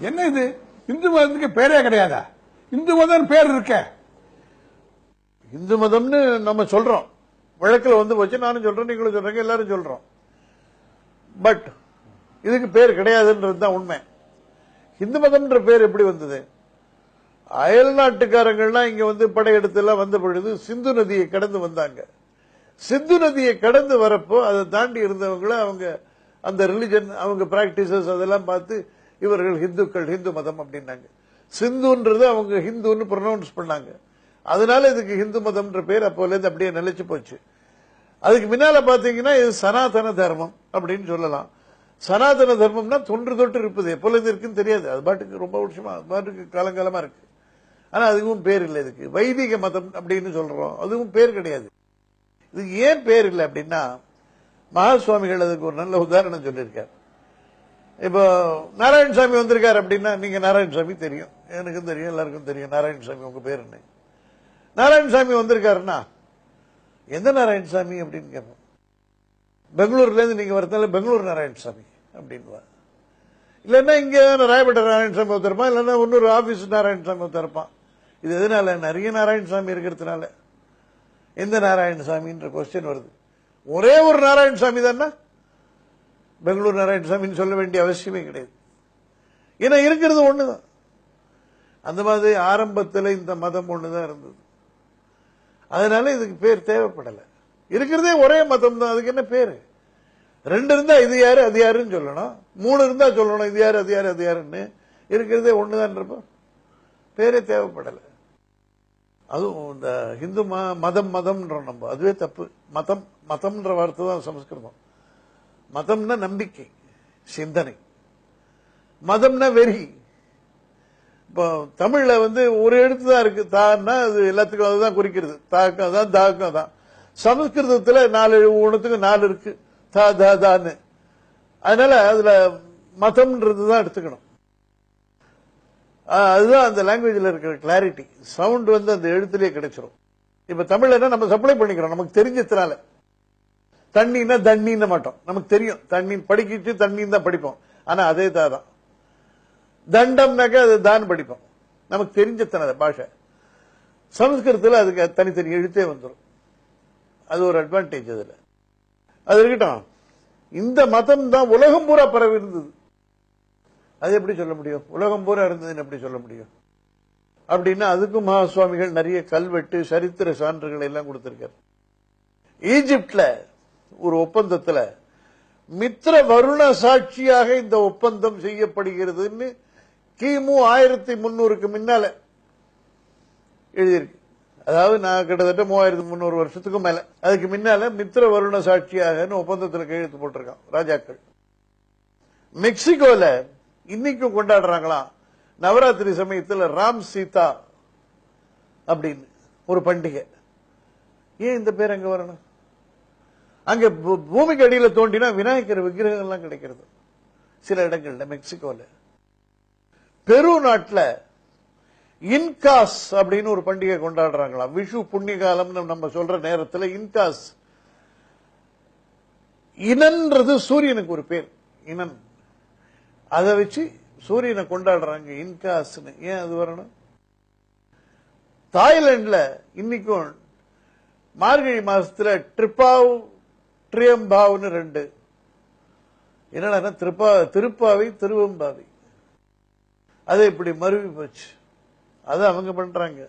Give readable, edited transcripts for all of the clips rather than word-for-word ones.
என்ன இது? இந்து மதத்துக்கு பேரே கிடையாதா? இந்து மதம் பேர் இருக்க. இந்து மதம்னு நம்ம சொல்றோம், வழக்கில் வந்து வச்சு நானும் சொல்றேன், நீங்களும் சொல்றீங்க, எல்லாரும் சொல்றோம். பட் இதுக்கு பேர் கிடையாதுன்றது தான் உண்மை. இந்து மதம்ன்ற பேர் எப்படி வந்தது? அயல் நாட்டுக்காரங்கள்லாம் இங்க வந்து படையெடுத்து எல்லாம் வந்த பொழுது சிந்து நதியை கடந்து வந்தாங்க. சிந்து நதியை கடந்து வரப்போ அதை தாண்டி இருந்தவங்கள அவங்க அந்த ரிலிஜன், அவங்க பிராக்டிசஸ் அதெல்லாம் பார்த்து இவர்கள் ஹிந்துக்கள், ஹிந்து மதம் அப்படின்னாங்க. சிந்துன்றது அவங்க ஹிந்துன்னு ப்ரொனவுன்ஸ் பண்ணாங்க. அதனால இதுக்கு ஹிந்து மதம்ன்ற பேர் அப்போலேருந்து அப்படியே நிலைச்சு போச்சு. அதுக்கு முன்னால பாத்தீங்கன்னா இது சனாதன தர்மம் அப்படின்னு சொல்லலாம். சனாதன தர்மம்னா தொன்று தொட்டு இருப்பது, எப்போலேருந்து இருக்குன்னு தெரியாது. அது பாட்டுக்கு ரொம்ப வருஷமா பாட்டுக்கு காலங்காலமா இருக்கு. ஆனா அதுவும் பேர் இல்லை. இதுக்கு வைதிக மதம் அப்படின்னு சொல்றோம், அதுவும் பேர் கிடையாது. இதுக்கு ஏன் பேர் இல்லை அப்படின்னா, மகாசுவாமிகள் அதுக்கு ஒரு நல்ல உதாரணம் சொல்லியிருக்கார். இப்போ நாராயணசாமி வந்திருக்காரு அப்படின்னா, நீங்க நாராயணசாமி தெரியும், எனக்கும் தெரியும், எல்லாருக்கும் தெரியும் நாராயணசாமி உங்க பேர் என்ன. நாராயணசாமி வந்திருக்காருன்னா எந்த நாராயணசாமி அப்படின்னு கேட்போம். பெங்களூர்ல இருந்து நீங்க வரதால பெங்களூர் நாராயணசாமி அப்படின்னு. இல்லைன்னா இங்க ராயப்பேட்டை நாராயணசாமி ஒருத்தருப்பான், இல்லைன்னா இன்னொரு ஆபீஸ் நாராயணசாமி ஒருத்தருப்பான். இது எதனால? நிறைய நாராயணசாமி இருக்கிறதுனால. எந்த நாராயணசாமின்ற கொஸ்டின் வருது. ஒரே ஒரு நாராயணசாமி தானே, பெங்களூர் நாராயணசாமின்னு சொல்ல வேண்டிய அவசியமே கிடையாது. ஏன்னா இருக்கிறது ஒண்ணுதான். அந்த மாதிரி ஆரம்பத்தில் இந்த மதம் ஒண்ணுதான் இருந்தது. அதனால இதுக்கு பேர் தேவைப்படல. இருக்கிறதே ஒரே மதம் தான், அதுக்கு என்ன பேரு? ரெண்டு இருந்தா இது யாரு அது யாருன்னு சொல்லணும், மூணு இருந்தா சொல்லணும் இது யாரு அது யாரு அது யாருன்னு. இருக்கிறதே ஒண்ணுதான், பேரே தேவைப்படல. அதுவும் இந்த ஹிந்து மதம் மதம்ன்றோம் நம்ம, அதுவே தப்பு. மதம் மதம்ன்ற வார்த்தை தான் சமஸ்கிருதம். மதம்னா நம்பிக்கை, சிந்தனை. மதம்னா வெறி. இப்போ தமிழ்ல வந்து ஒரு எழுத்து தான் இருக்கு, தான்னா அது எல்லாத்துக்கும் அதுதான் குறிக்கிறது. தாக்கம் தான், தாக்கம் தான். சமஸ்கிருதத்துல 4 ஒண்ணுத்துக்கு 4 இருக்கு, தா தா தான்னு. அதனால அதுல மதம்ன்றது தான் எடுத்துக்கணும். அதுதான் அந்த லாங்குவேஜ்ல இருக்கிற கிளாரிட்டி. சவுண்ட் வந்து அந்த எழுத்துலயே கிடைச்சிடும். இப்ப தமிழ்ல நம்ம சப்ளை பண்ணிக்கிறோம் நமக்கு தெரிஞ்சதுனால. தண்ணின்னா தண்ணின்னு மாட்டோம், நமக்கு தெரியும் தண்ணி படிக்கிட்டு தண்ணின்னு தான் படிப்போம். ஆனா அதே தான். தண்டம்னாக்கா அது தான் படிப்போம், நமக்கு தெரிஞ்ச பாஷை. சமஸ்கிருதத்தில் அதுக்கு தனித்தனி எழுத்தே வந்துடும். அது ஒரு அட்வான்டேஜ் அதுல. அது இருக்கட்டும். இந்த மதம் தான் உலகம் பூரா பரவி இருந்தது. அது எப்படி சொல்ல முடியும்? உலகம் பூரா இருந்ததுன்னு எப்படி சொல்ல முடியும்? அப்படின்னா அதுக்கும் மகாசுவாமிகள் நிறைய கல்வெட்டு சரித்திர சான்றுகள் எல்லாம் கொடுத்திருக்காரு. ஈஜிப்ட்ல ஒரு ஒப்பந்தத்துல மித்ர வருண சாட்சியாக இந்த ஒப்பந்தம் செய்யப்படுகிறதுன்னு கிமு 1300க்கு முன்னால எழுதியிருக்கு. அதாவது நான் கிட்டத்தட்ட 3300 வருஷத்துக்கு மேல, அதுக்கு முன்னால மித்ர வருண சாட்சியாக ஒப்பந்தத்தில் கையெழுத்து போட்டிருக்கான் ராஜாக்கள். மெக்சிகோல இன்னைக்கும் கொண்டாடுறாங்களாம் நவராத்திரி சமயத்தில் ராம் சீதா அப்படின்னு ஒரு பண்டிகை. ஏன் இந்த பேர் அங்க வரணும்? அங்க பூமிக்கு அடியில் தோண்டினா விநாயகர் விக்கிரகம் எல்லாம் கிடைக்கிறது சில இடங்கள்ல. மெக்சிகோல, பெரு நாட்டில் இன்காஸ் அப்படின்னு ஒரு பண்டிகை கொண்டாடுறாங்களாம். விஷு புண்ணிய காலம்னு நம்ம சொல்ற நேரத்தில் இன்காஸ், இனன்றது சூரியனுக்கு ஒரு பேர், இனன். அதை வச்சு சூரியனை கொண்டாடுறாங்க இன்காஸ்னு. ஏன் அது வரணும்? தாய்லாந்துல இன்னைக்கும் மார்கழி மாசத்துல ட்ரிப்பாவ் ட்ரியம்பாவ்னு 2. என்னடா திருப்பாவை திருவம்பாவை. அதை இப்படி மருவி போச்சு. அதை அவங்க பண்றாங்க.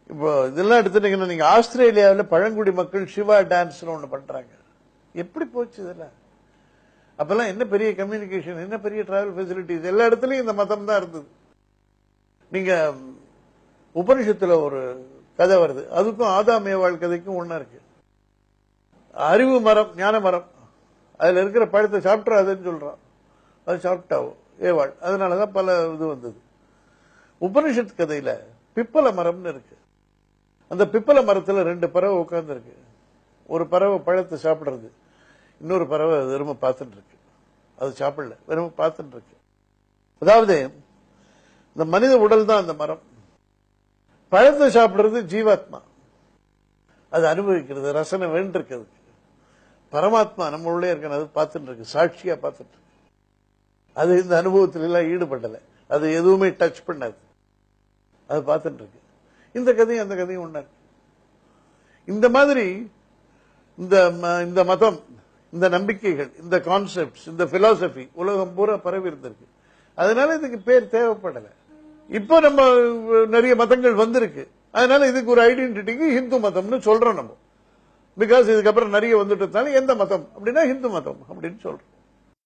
இப்போ இதெல்லாம் எடுத்துட்டீங்கன்னா நீங்க ஆஸ்திரேலியாவில் பழங்குடி மக்கள் சிவா டான்ஸ் ஒண்ணு பண்றாங்க. எப்படி போச்சு இதெல்லாம்? அப்பெல்லாம் என்ன பெரிய கம்யூனிகேஷன், என்ன பெரிய டிராவல் ஃபெசிலிட்டிஸ், எல்லா இடத்துலயும் இந்த மதம் தான் இருந்தது. நீங்க உபனிஷத்துல ஒரு கதை வருது, அதுக்கும் ஆதாம் ஏவாள் கதைக்கும் ஒண்ணா இருக்கு. அறிவு மரம், ஞான மரம், அதுல இருக்கிற பழத்தை சாப்பிட்றாதுன்னு சொல்றான். அது சாப்பிட்டாவோ ஏவாள், அதனாலதான் பல இது வந்தது. உபனிஷத் கதையில பிப்பல மரம்னு இருக்கு. அந்த பிப்பல மரத்துல 2 பறவை உட்கார்ந்து இருக்கு. ஒரு பறவை பழத்தை சாப்பிடுறது, இன்னொரு பறவை வெறும பார்த்துட்டு இருக்கு. அது சாப்பிடல, வெறும பார்த்துட்டு இருக்கு. அதாவது இந்த மனித உடல் தான் அந்த மரம். பழத்தை சாப்பிடுறது ஜீவாத்மா, அது அனுபவிக்கிறது, ரசனை வேண்டிருக்கிறது. பரமாத்மா நம்ம உள்ளே இருக்கிறது பார்த்துட்டு இருக்கு, சாட்சியா பார்த்துட்டு இருக்கு. அது இந்த அனுபவத்துல எல்லாம் ஈடுபடல, அது எதுவுமே டச் பண்ணாது, அது பார்த்துட்டு இருக்கு. இந்த கதையும் அந்த கதையும் ஒண்ணா இருக்கு. இந்த மாதிரி இந்த மதம், இந்த நம்பிக்கைகள், இந்த கான்செப்ட்ஸ், இந்த பிலாசபி உலகம் பூரா பரவி இருந்திருக்கு. அதனால இதுக்கு பேர் தேவைப்படல. இப்போ நம்ம நிறைய மதங்கள் வந்திருக்கு, அதனால இதுக்கு ஒரு ஐடென்டிட்டிக்கு ஹிந்து மதம்னு சொல்றோம் நம்ம. பிகாஸ் இதுக்கப்புறம் நிறைய வந்துட்டதுனால எந்த மதம் அப்படின்னா ஹிந்து மதம் அப்படின்னு சொல்றோம்.